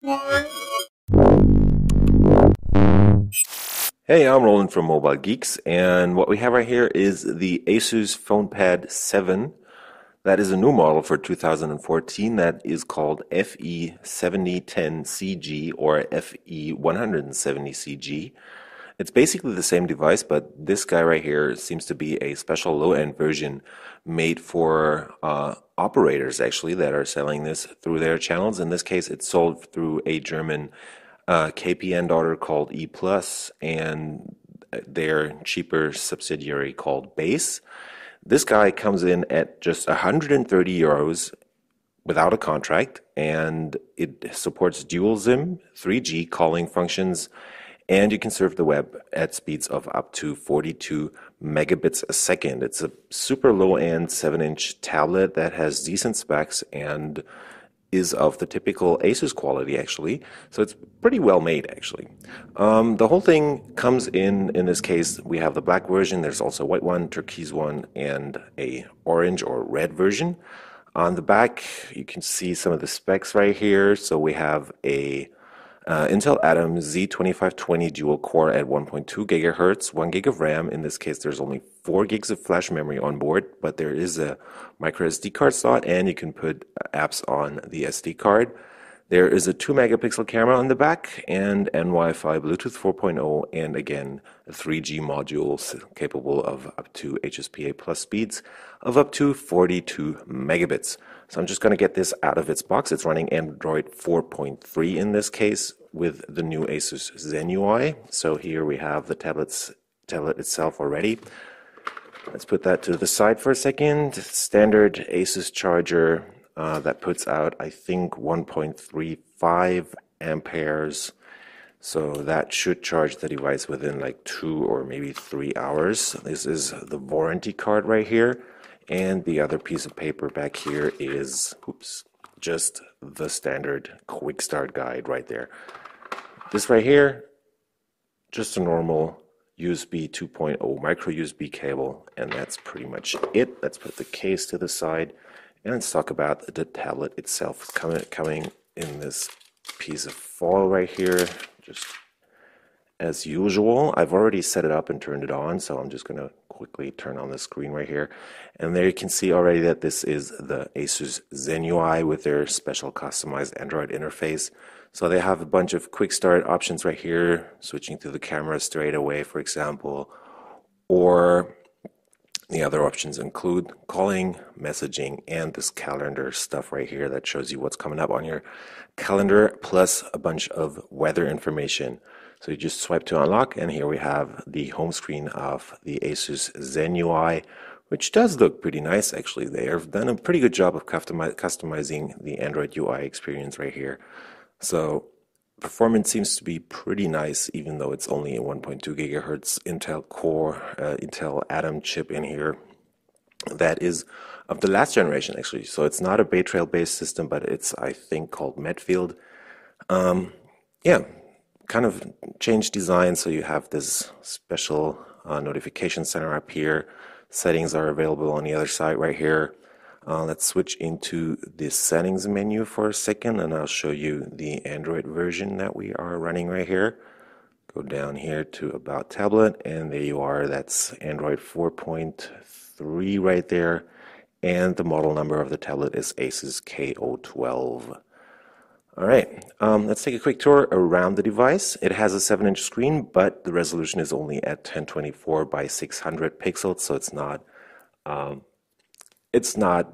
Hey, I'm Roland from Mobile Geeks, and what we have right here is the ASUS FonePad 7. That is a new model for 2014 that is called FE7010CG or FE170CG. It's basically the same device, but this guy right here seems to be a special low-end version made for operators actually that are selling this through their channels. In this case, it's sold through a German KPN daughter called E Plus and their cheaper subsidiary called Base. This guy comes in at just 130 euros without a contract, and it supports dual SIM, 3G calling functions, and you can surf the web at speeds of up to 42 megabits a second. It's a super low-end 7-inch tablet that has decent specs and is of the typical ASUS quality actually, so it's pretty well made actually. The whole thing comes in this case, we have the black version, there's also a white one, turquoise one, and a orange or red version. On the back, you can see some of the specs right here. So we have a Intel Atom Z2520 dual core at 1.2 gigahertz, 1 gig of RAM. In this case, there's only 4 gigs of flash memory on board, but there is a micro SD card slot, and you can put apps on the SD card. There is a 2 megapixel camera on the back, and N-Wi-Fi, Bluetooth 4.0, and again, a 3G module capable of up to HSPA plus speeds of up to 42 megabits. So I'm just going to get this out of its box. It's running Android 4.3 in this case with the new ASUS Zen UI. So here we have the tablet itself already. Let's put that to the side for a second. Standard ASUS charger that puts out, I think, 1.35 amperes. So that should charge the device within like 2 or maybe 3 hours. This is the warranty card right here. And the other piece of paper back here is, just the standard quick start guide right there. This right here, just a normal USB 2.0 micro USB cable, and that's pretty much it. Let's put the case to the side, and let's talk about the tablet itself. Coming in this piece of foil right here, just as usual. I've already set it up and turned it on, so I'm just going to quickly turn on the screen right here. And there you can see already that this is the ASUS Zen UI with their special customized Android interface. So they have a bunch of quick start options right here, switching to the camera straight away, for example, or the other options include calling, messaging, and this calendar stuff right here that shows you what's coming up on your calendar, plus a bunch of weather information. So you just swipe to unlock, and here we have the home screen of the ASUS Zen UI, which does look pretty nice actually. They have done a pretty good job of customizing the Android UI experience right here. So performance seems to be pretty nice, even though it's only a 1.2 gigahertz Intel Core, Intel Atom chip in here. That is of the last generation actually. So it's not a Bay Trail based system, but it's, I think, called Medfield. Yeah, kind of changed design. So you have this special notification center up here. Settings are available on the other side right here. Let's switch into the settings menu for a second, and I'll show you the Android version that we are running right here. Go down here to About Tablet, and there you are. That's Android 4.3 right there. And the model number of the tablet is ASUS KO12. All right, let's take a quick tour around the device. It has a 7-inch screen, but the resolution is only at 1024 by 600 pixels, so it's not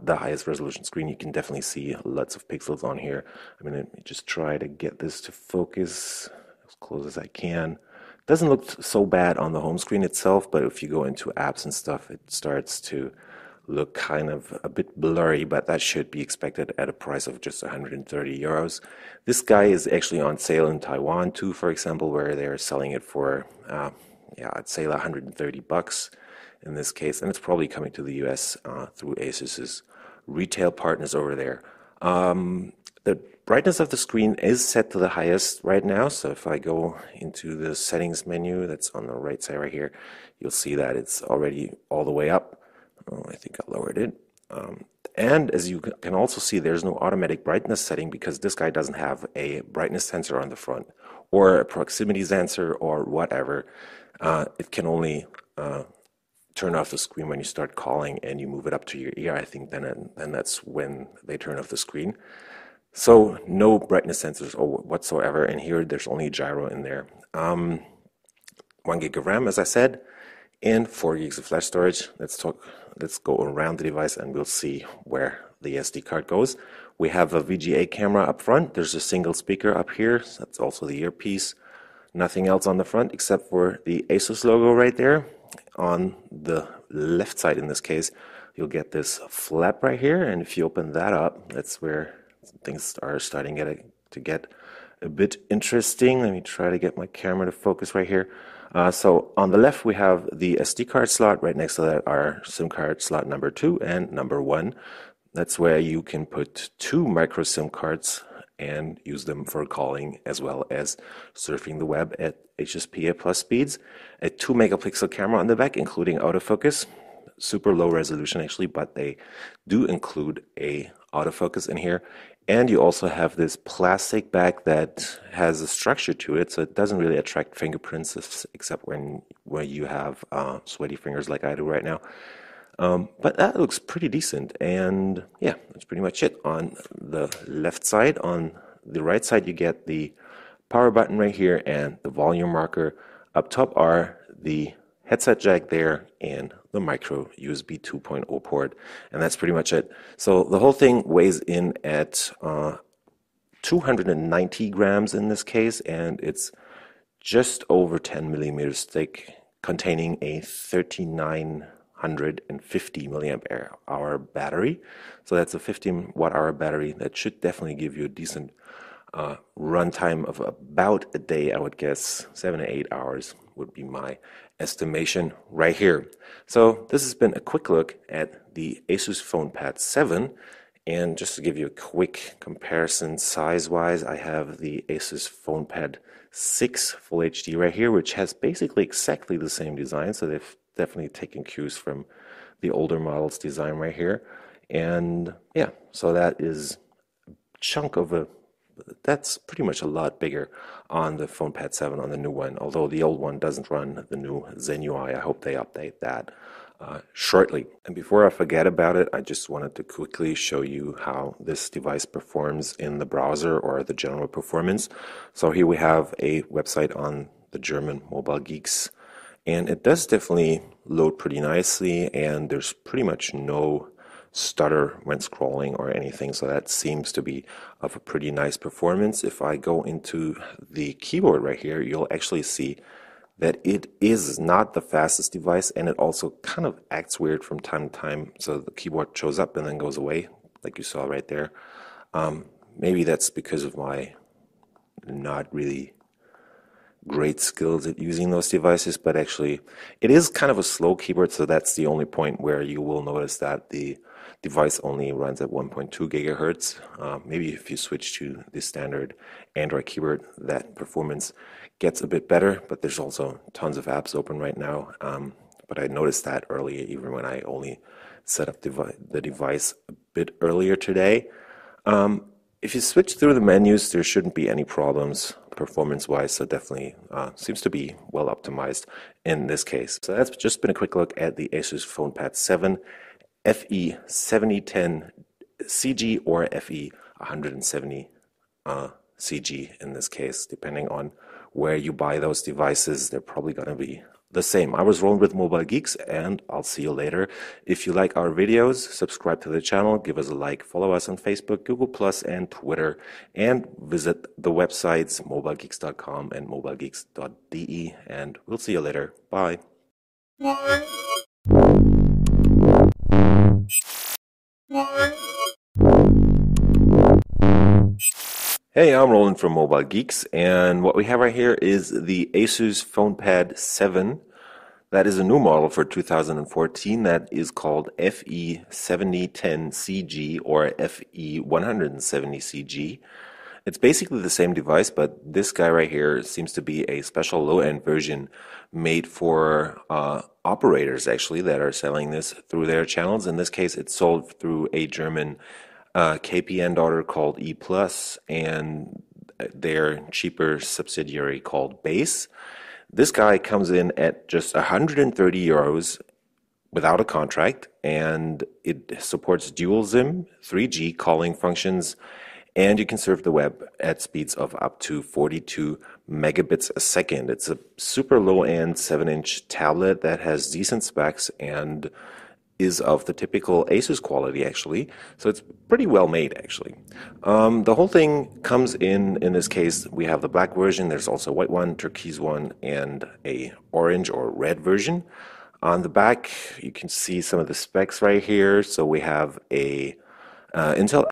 the highest resolution screen. You can definitely see lots of pixels on here. I'm going to just try to get this to focus as close as I can. It doesn't look so bad on the home screen itself, but if you go into apps and stuff, it starts to look kind of a bit blurry, but that should be expected at a price of just 130 euros. This guy is actually on sale in Taiwan too, for example, where they're selling it for, I'd say 130 bucks in this case, and it's probably coming to the US through ASUS's retail partners over there. The brightness of the screen is set to the highest right now, so if I go into the settings menu that's on the right side right here, you'll see that it's already all the way up. Oh, I think I lowered it. And as you can also see, there's no automatic brightness setting because this guy doesn't have a brightness sensor on the front or a proximity sensor or whatever. It can only turn off the screen when you start calling and you move it up to your ear. I think then that's when they turn off the screen. So no brightness sensors or whatsoever, and here there's only gyro in there. 1 gig of RAM, as I said, and 4 gigs of flash storage. Let's go around the device and we'll see where the SD card goes. We have a VGA camera up front. There's a single speaker up here. So that's also the earpiece. Nothing else on the front except for the ASUS logo right there. On the left side, in this case, you'll get this flap right here, and if you open that up, that's where things are starting to get a bit interesting. Let me try to get my camera to focus right here. So on the left we have the SD card slot. Right next to that are SIM card slot number 2 and number 1. That's where you can put 2 micro SIM cards and use them for calling as well as surfing the web at HSPA plus speeds. A 2 megapixel camera on the back, including autofocus. Super low resolution actually, but they do include a autofocus in here. And you also have this plastic back that has a structure to it, so it doesn't really attract fingerprints except when you have sweaty fingers like I do right now. But that looks pretty decent, and yeah, that's pretty much it. On the left side, on the right side, you get the power button right here and the volume marker. Up top are the headset jack there and the micro USB 2.0 port, and that's pretty much it. So the whole thing weighs in at 290 grams in this case, and it's just over 10 millimeters thick, containing a 3950 milliamp hour battery. So that's a 15 watt hour battery that should definitely give you a decent runtime of about a day, I would guess. 7 to 8 hours would be my estimation right here. So this has been a quick look at the ASUS FonePad 7, and just to give you a quick comparison size-wise, I have the ASUS FonePad 6 Full HD right here, which has basically exactly the same design, so they've definitely taken cues from the older model's design right here. And yeah, so that is a chunk of that's pretty much a lot bigger on the FonePad 7 on the new one, although the old one doesn't run the new Zen UI. I hope they update that shortly. And before I forget about it, I just wanted to quickly show you how this device performs in the browser or the general performance. So here we have a website on the German Mobile Geeks, and it does definitely load pretty nicely, and there's pretty much no stutter when scrolling or anything, so that seems to be of a pretty nice performance. If I go into the keyboard right here, you'll actually see that it is not the fastest device, and it also kind of acts weird from time to time. So the keyboard shows up and then goes away, like you saw right there. Maybe that's because of my not really great skills at using those devices, but actually it is kind of a slow keyboard, so that's the only point where you will notice that the device only runs at 1.2 gigahertz. Maybe if you switch to the standard Android keyboard, that performance gets a bit better, but there's also tons of apps open right now. But I noticed that earlier, even when I only set up the device a bit earlier today. If you switch through the menus, there shouldn't be any problems performance-wise, so definitely seems to be well optimized in this case. So that's just been a quick look at the ASUS FonePad 7 FE7010CG or FE170CG in this case, depending on where you buy those devices. They're probably going to be the same. I was rolling with Mobile Geeks, and I'll see you later. If you like our videos, subscribe to the channel, give us a like, follow us on Facebook, Google+, and Twitter, and visit the websites mobilegeeks.com and mobilegeeks.de, and we'll see you later. Bye. Hey, I'm Roland from Mobile Geeks, and what we have right here is the ASUS FonePad 7. That is a new model for 2014 that is called FE7010CG or FE170CG. It's basically the same device, but this guy right here seems to be a special low-end version made for operators actually that are selling this through their channels. In this case, it's sold through a German KPN daughter called E Plus and their cheaper subsidiary called Base. This guy comes in at just 130 euros without a contract, and it supports dual SIM, 3G calling functions, and you can surf the web at speeds of up to 42 megabits a second. It's a super low-end 7-inch tablet that has decent specs and is of the typical ASUS quality actually, so it's pretty well made actually. The whole thing comes in this case, we have the black version, there's also a white one, turquoise one, and a orange or red version. On the back, you can see some of the specs right here. So we have a Intel